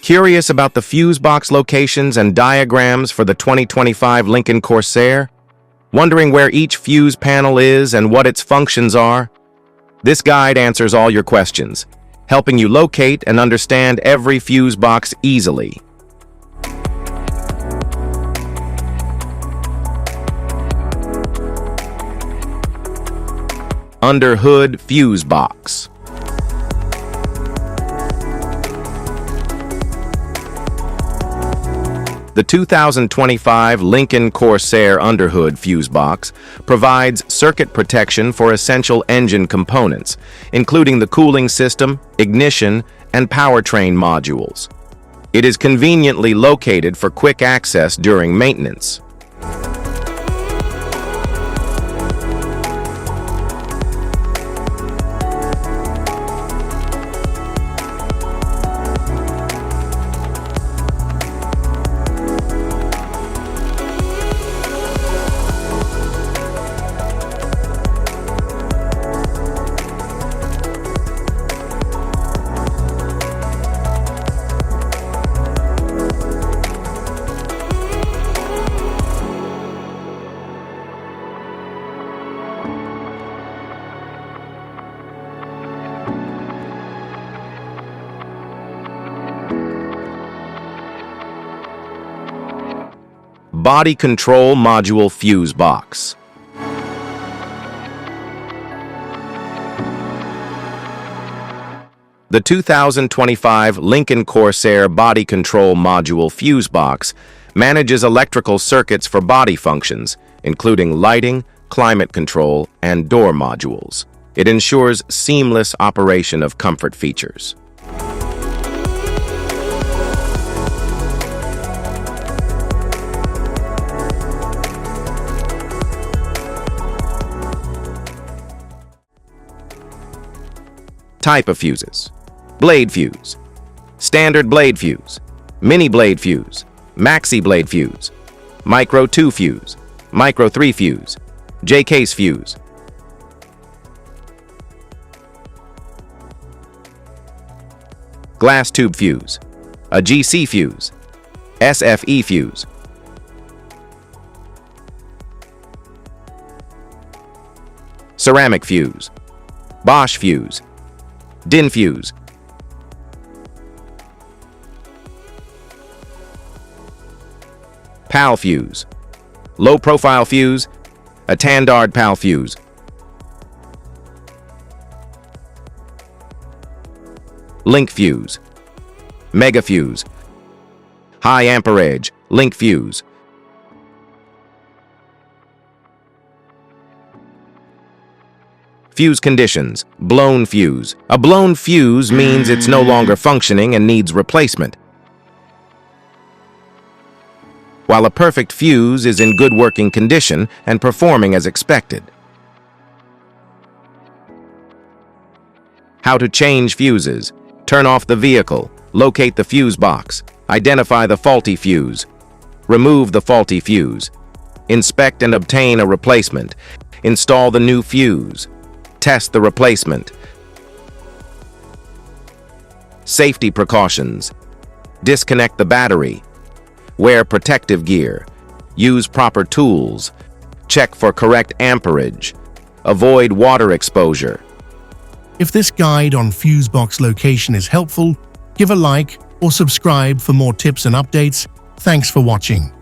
Curious about the fuse box locations and diagrams for the 2025 Lincoln Corsair? Wondering where each fuse panel is and what its functions are? This guide answers all your questions, helping you locate and understand every fuse box easily. Under hood fuse box. The 2025 Lincoln Corsair underhood fuse box provides circuit protection for essential engine components, including the cooling system, ignition, and powertrain modules. It is conveniently located for quick access during maintenance. Body control module fuse box. The 2025 Lincoln Corsair body control module fuse box manages electrical circuits for body functions, including lighting, climate control, and door modules. It ensures seamless operation of comfort features. Type of fuses: blade fuse, standard blade fuse, mini blade fuse, maxi blade fuse, micro 2 fuse, micro 3 fuse, J-case fuse. Glass tube fuse, a GC fuse, SFE fuse. Ceramic fuse, Bosch fuse, DIN fuse. PAL fuse, low profile fuse, a Tandard PAL fuse. Link fuse, mega fuse, high amperage, link fuse. Fuse conditions: blown fuse. A blown fuse means it's no longer functioning and needs replacement, while a perfect fuse is in good working condition and performing as expected. How to change fuses: turn off the vehicle, locate the fuse box, identify the faulty fuse, remove the faulty fuse, inspect and obtain a replacement, install the new fuse, test the replacement. Safety precautions: disconnect the battery, wear protective gear, use proper tools, check for correct amperage, avoid water exposure. If this guide on fuse box location is helpful, give a like or subscribe for more tips and updates. Thanks for watching.